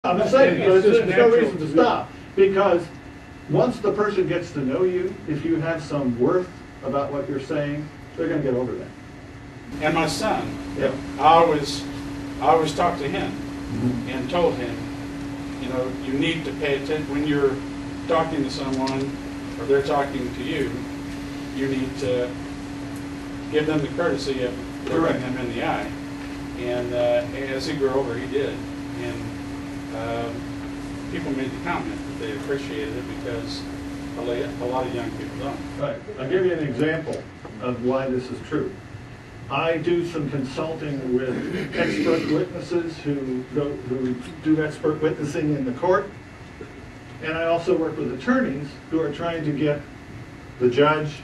I'm just saying, there's no reason to stop, because once the person gets to know you, if you have some worth about what you're saying, they're going to get over that. And my son, Yep. I always talked to him and told him, you know, you need to pay attention when you're talking to someone or they're talking to you. You need to give them the courtesy of looking them in the eye. And as he grew older, he did. And people made the comment that they appreciated it because a lot of young people don't. Right. I'll give you an example of why this is true. I do some consulting with expert witnesses who do expert witnessing in the court, and I also work with attorneys who are trying to get the judge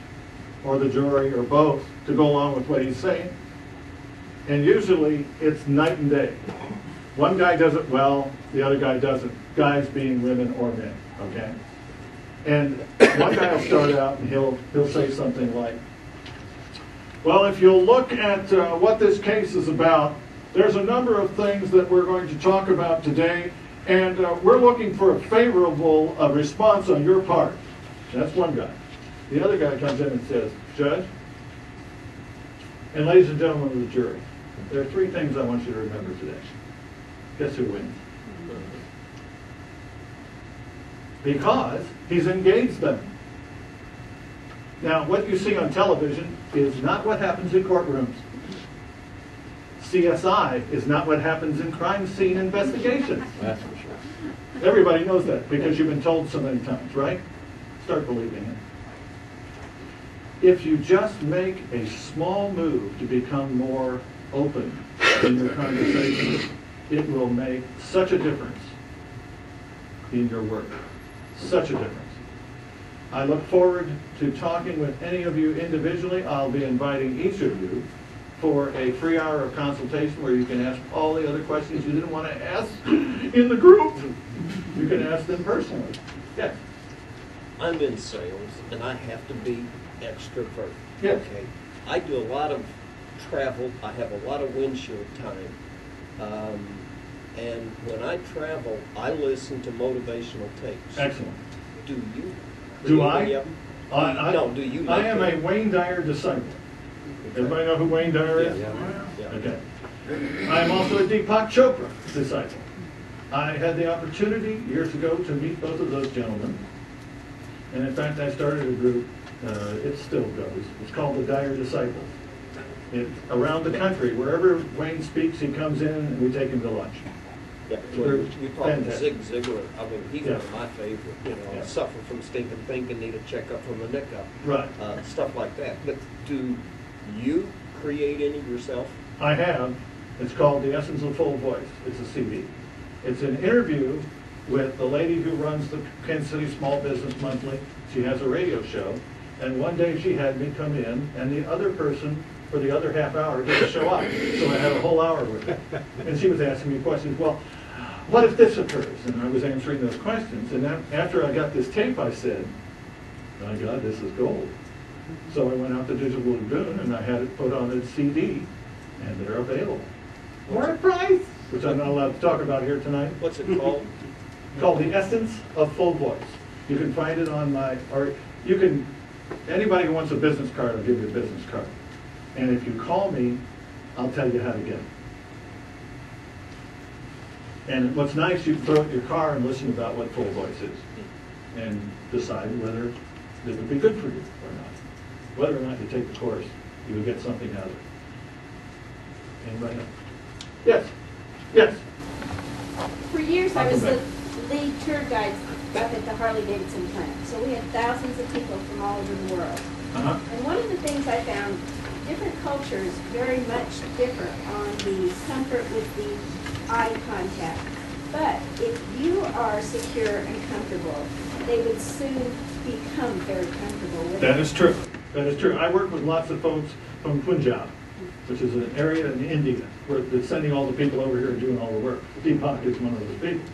or the jury or both to go along with what he's saying. And usually it's night and day. One guy does it well, the other guy doesn't. Guys being women or men, okay? And one guy will start out and he'll say something like, well, if you'll look at what this case is about, there's a number of things that we're going to talk about today, and we're looking for a favorable response on your part. That's one guy. The other guy comes in and says, Judge, and ladies and gentlemen of the jury, there are three things I want you to remember today. Guess who wins? Because he's engaged them. Now, what you see on television is not what happens in courtrooms. CSI is not what happens in crime scene investigations. That's for sure. Everybody knows that because you've been told so many times, right? Start believing it. If you just make a small move to become more open in your conversation, it will make such a difference in your work. Such a difference. I look forward to talking with any of you individually. I'll be inviting each of you for a free hour of consultation where you can ask all the other questions you didn't want to ask in the group. You can ask them personally. Yes? I'm in sales, and I have to be extrovert. Yes. Okay. I do a lot of travel. I have a lot of windshield time. And when I travel, I listen to motivational tapes. Excellent. Do you? Do I? No, do you? I am a Wayne Dyer disciple. Everybody know who Wayne Dyer is? Yeah. Okay. I am also a Deepak Chopra disciple. I had the opportunity years ago to meet both of those gentlemen. And in fact, I started a group, it still goes. It's called the Dyer Disciples. Around the country, wherever Wayne speaks, he comes in and we take him to lunch. Yeah, you talk to Zig Ziglar. I mean, he's one of my favorite. You know, suffer from stinking thinking, need a checkup from the neck up. Right. Stuff like that. But do you create any yourself? I have. It's called The Essence of Full Voice. It's a CD. It's an interview with the lady who runs the Kansas City Small Business Monthly. She has a radio show. And one day she had me come in, and the other person for the other half hour didn't show up. So I had a whole hour with her. And she was asking me questions. Well, what if this occurs? And I was answering those questions. And after I got this tape, I said, my God, this is gold. So I went out to Digital Lagoon and I had it put on a CD, and they're available. For a price, which I'm not allowed to talk about here tonight. What's it called? Called The Essence of Full Voice. You can find it on anybody who wants a business card, I'll give you a business card. And if you call me, I'll tell you how to get it. And what's nice, you can throw it in your car and listen about what Full Voice is and decide whether it would be good for you or not. Whether or not you take the course, you will get something out of it. Anybody else? Yes. Yes. For years, I was the lead tour guide up at the Harley-Davidson plant. So we had thousands of people from all over the world. And one of the things I found, different cultures very much differ on the comfort with the eye contact. But if you are secure and comfortable, they would soon become very comfortable with it. That is true. That is true. I work with lots of folks from Punjab, which is an area in India where they're sending all the people over here and doing all the work. Deepak is one of those people.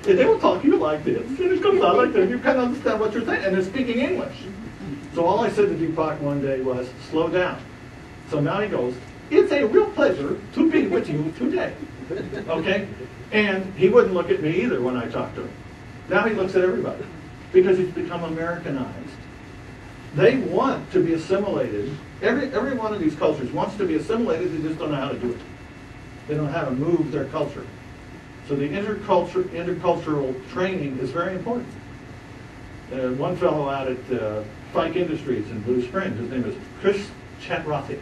And they will talk to you like this, and it comes out like this. You kind of understand what you're saying, and they're speaking English. So all I said to Deepak one day was, slow down. So now he goes, it's a real pleasure to be with you today. Okay? And he wouldn't look at me either when I talked to him. Now he looks at everybody because he's become Americanized. They want to be assimilated. Every one of these cultures wants to be assimilated, they just don't know how to do it. They don't know how to move their culture. So the intercultural training is very important. One fellow out at Fike Industries in Blue Springs, his name is Chris Chatrathi.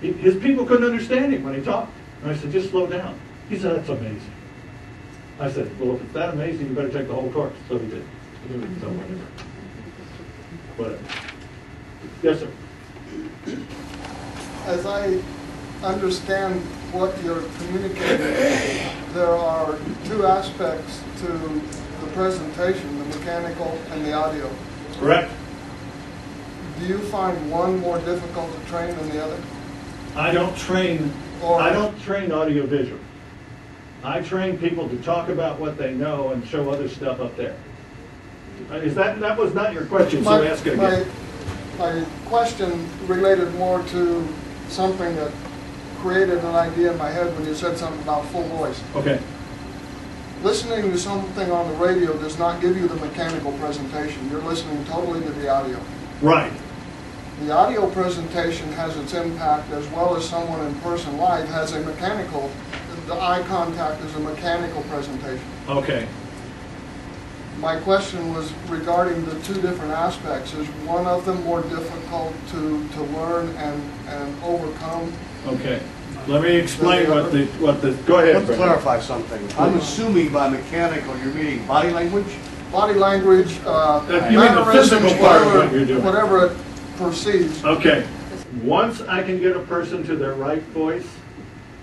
His people couldn't understand him when he talked. And I said, just slow down. He said, that's amazing. I said, well, if it's that amazing, you better take the whole course. So he did. So whatever. Yes, sir. As I understand what you're communicating, there are two aspects to the presentation, the mechanical and the audio. Correct. Do you find one more difficult to train than the other? I don't train audiovisual. I train people to talk about what they know and show other stuff up there. That was not your question, so ask it again. My question related more to something that created an idea in my head when you said something about full voice. Okay. Listening to something on the radio does not give you the mechanical presentation. You're listening totally to the audio. Right. The audio presentation has its impact, as well as someone in person live has a mechanical, the eye contact is a mechanical presentation. Okay. My question was regarding the two different aspects. Is one of them more difficult to learn and overcome? Okay. Let me explain what the go ahead. Let's clarify something. I'm assuming by mechanical you're meaning body language? Body language, You mean the physical part of what you're doing. whatever it perceives. Okay. Once I can get a person to their right voice,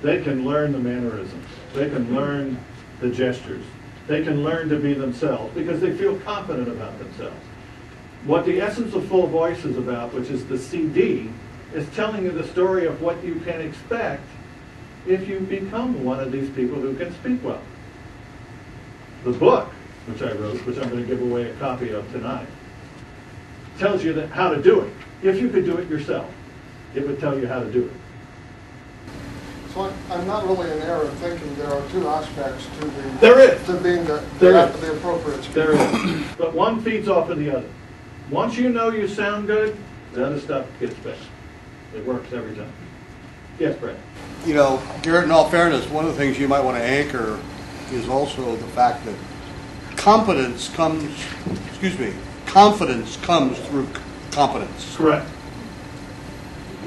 they can learn the mannerisms. They can learn the gestures. They can learn to be themselves because they feel confident about themselves. What the essence of full voice is about, which is the CD, is telling you the story of what you can expect if you become one of these people who can speak well. The book, which I wrote, which I'm going to give away a copy of tonight, tells you how to do it. If you could do it yourself, it would tell you how to do it. So I'm not really in error of thinking there are two aspects to the There is. to being the appropriate speaker. There is. But one feeds off of the other. Once you know you sound good, the other stuff gets better. It works every time. Yes, Brad. You know, Garrett, in all fairness, one of the things you might want to anchor is also the fact that confidence comes through competence. Correct.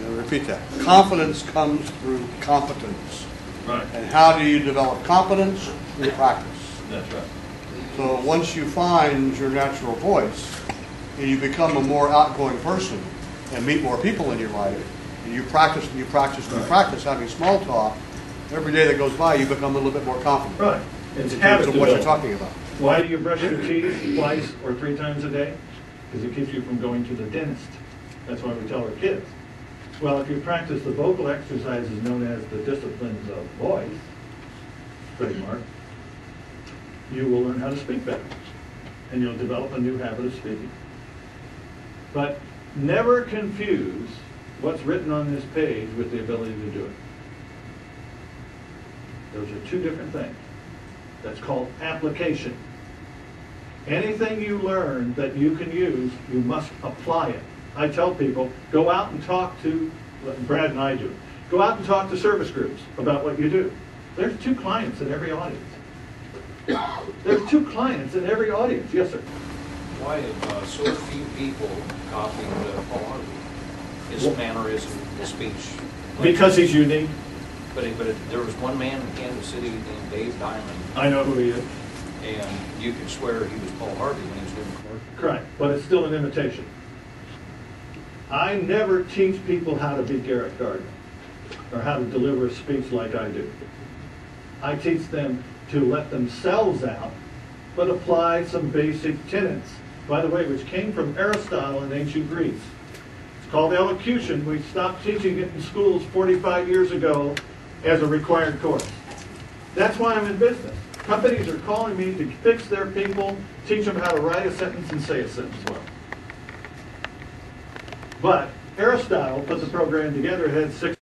Repeat that. Confidence comes through competence. Right. And how do you develop competence? Through practice. That's right. So once you find your natural voice and you become a more outgoing person and meet more people in your life, and you practice and you practice and you practice having small talk, every day that goes by you become a little bit more confident. Right. It's in habit terms of what you're development. talking about. Why do you brush your teeth twice or 3 times a day? Because it keeps you from going to the dentist. That's why we tell our kids. Well, if you practice the vocal exercises known as the disciplines of voice, trademark, you will learn how to speak better. And you'll develop a new habit of speaking. But never confuse what's written on this page with the ability to do it. Those are two different things. That's called application. Anything you learn that you can use, you must apply it. I tell people, go out and talk to, Brad and I do, go out and talk to service groups about what you do. There's 2 clients in every audience. There's 2 clients in every audience. Yes, sir. Why have so few people copied Paul Harvey? His mannerism, his speech. Because he's unique. But there was one man in Kansas City named Dave Diamond, I know who he is. and you could swear he was Paul Harvey when he was doing commercials. Correct, but it's still an imitation. I never teach people how to be Garrett Gardner or how to deliver a speech like I do. I teach them to let themselves out, but apply some basic tenets, by the way, which came from Aristotle in ancient Greece. It's called elocution. We stopped teaching it in schools 45 years ago as a required course. That's why I'm in business. Companies are calling me to fix their people, teach them how to write a sentence and say a sentence well. But Aristotle put the program together. It had 6